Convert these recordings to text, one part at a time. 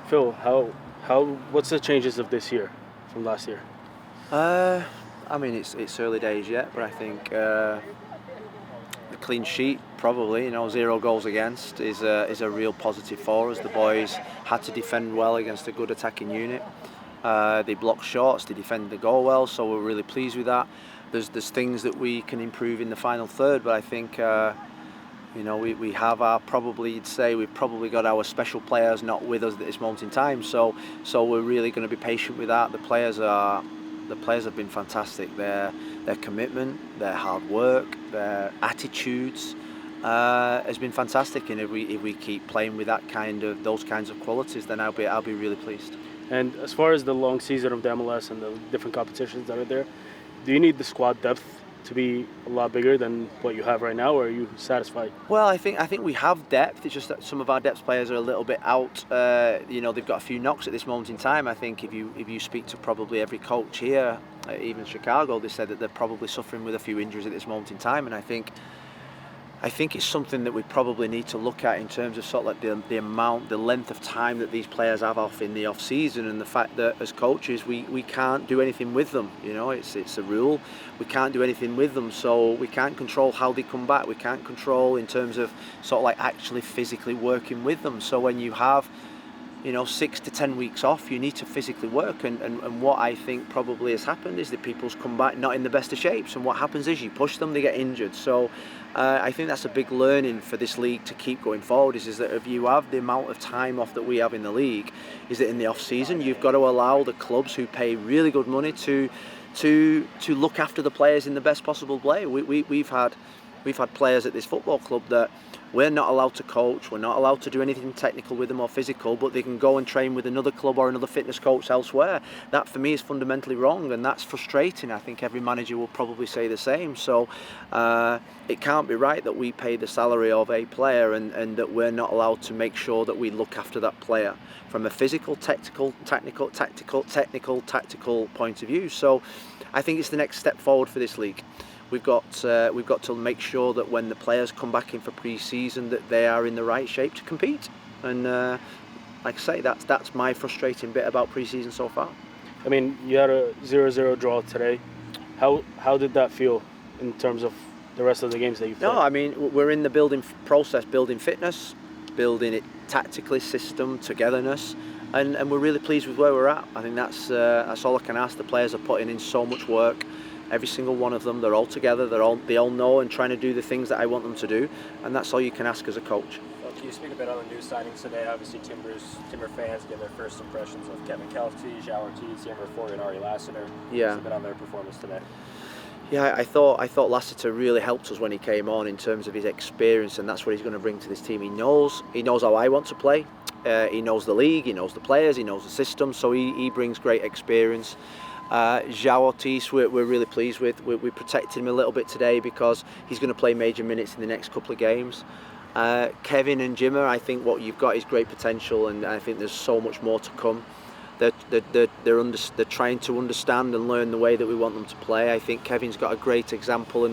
Phil, what's the changes of this year from last year? I mean, it's early days yet, but I think the clean sheet, probably, 0 goals against, is a real positive for us. The boys had to defend well against a good attacking unit. They blocked shots, they defended the goal well, so we're really pleased with that. There's things that we can improve in the final third, but I think we have you'd say we've probably got our special players not with us at this moment in time. So we're really going to be patient with that. The players have been fantastic. Their commitment, their hard work, their attitudes has been fantastic. And if we keep playing with those kinds of qualities, then I'll be really pleased. And as far as the long season of the MLS and the different competitions that are there, do you need the squad depth to be a lot bigger than what you have right now, or are you satisfied? Well, I think we have depth. It's just that some of our depth players are a little bit out. They've got a few knocks at this moment in time. I think if you speak to probably every coach here, even Chicago, they said that they're probably suffering with a few injuries at this moment in time. And I think it's something that we probably need to look at in terms of sort of like the length of time that these players have off in the off season, and the fact that as coaches we can't do anything with them. It's a rule. We can't do anything with them, so we can't control how they come back. We can't control in terms of sort of like actually physically working with them. So when you have 6 to 10 weeks off, you need to physically work, and what I think probably has happened is that people's come back not in the best of shapes, and what happens is you push them, they get injured. So I think that's a big learning for this league to keep going forward, is that if you have the amount of time off that we have in the league, is that in the off season you've got to allow the clubs who pay really good money to look after the players in the best possible way. We've had players at this football club that we're not allowed to coach, we're not allowed to do anything technical with them or physical, but they can go and train with another club or another fitness coach elsewhere. That for me is fundamentally wrong, and that's frustrating. I think every manager will probably say the same. So it can't be right that we pay the salary of a player and that we're not allowed to make sure that we look after that player from a physical, tactical point of view. So I think it's the next step forward for this league. We've got to make sure that when the players come back in for pre-season that they are in the right shape to compete. And like I say, that's my frustrating bit about pre-season so far. I mean, you had a 0-0 draw today. How did that feel in terms of the rest of the games that you played? No, I mean, we're in the building process, building fitness, building it tactically, system, togetherness. And we're really pleased with where we're at. I think that's all I can ask. The players are putting in so much work. Every single one of them, they're all together, they all know and trying to do the things that I want them to do, and that's all you can ask as a coach. Well, can you speak a bit on the new signings today? Obviously, Timber fans give their first impressions of Kevin Kelty, João Ortiz, Yammer Ford, and Ari Lassiter. Yeah. A bit on their performance today. Yeah, I thought Lassiter really helped us when he came on in terms of his experience, and that's what he's going to bring to this team. He knows how I want to play. He knows the league, he knows the players, he knows the system, so he brings great experience. João Ortiz, we're really pleased with. We protected him a little bit today because he's going to play major minutes in the next couple of games. Kevin and Jimmer, I think what you've got is great potential, and I think there's so much more to come. They're trying to understand and learn the way that we want them to play. I think Kevin's got a great example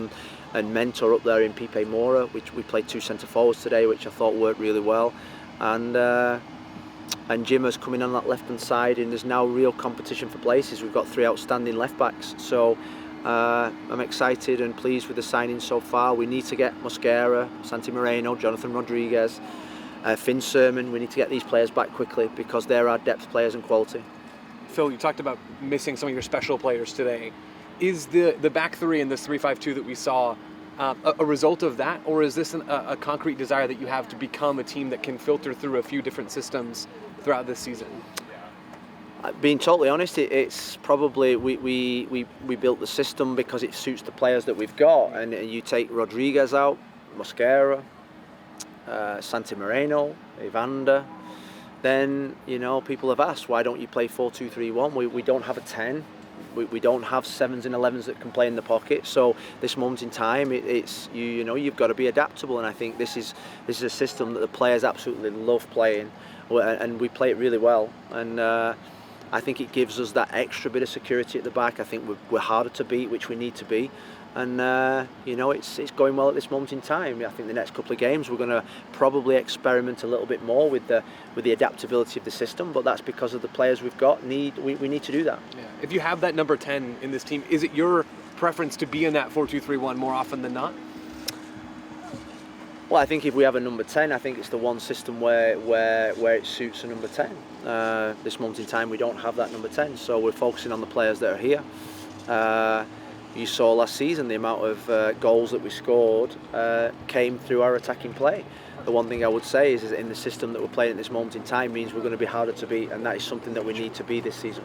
and mentor up there in Pipe Mora, which we played 2 centre forwards today, which I thought worked really well. And Jimmer's coming on that left-hand side, and there's now real competition for places. We've got 3 outstanding left-backs, so I'm excited and pleased with the signings so far. We need to get Mosquera, Santi Moreno, Jonathan Rodriguez, Finn Sermon. We need to get these players back quickly because they're our depth players and quality. Phil, you talked about missing some of your special players today. Is the back three in this 3-5-2 that we saw a result of that, or is this a concrete desire that you have to become a team that can filter through a few different systems throughout this season? Being totally honest, it's probably we built the system because it suits the players that we've got, and you take Rodriguez out, Mosquera, Santi Moreno, Evander, then people have asked, why don't you play 4-2-3-1? We don't have a 10. We don't have 7s and 11s that can play in the pocket. So this moment in time, it's you've got to be adaptable, and I think this is a system that the players absolutely love playing, and we play it really well. And I think it gives us that extra bit of security at the back. I think we're harder to beat, which we need to be. and you know, it's going well at this moment in time. I think the next couple of games we're going to probably experiment a little bit more with the adaptability of the system, but that's because of the players we've got. We need to do that. Yeah. If you have that number 10 in this team, is it your preference to be in that 4-2-3-1 more often than not? Well, I think if we have a number 10, I think it's the one system where it suits a number 10. This moment in time, we don't have that number 10, so we're focusing on the players that are here. You saw last season the amount of goals that we scored came through our attacking play. The one thing I would say is that in the system that we're playing at this moment in time means we're going to be harder to beat, and that is something that we need to be this season.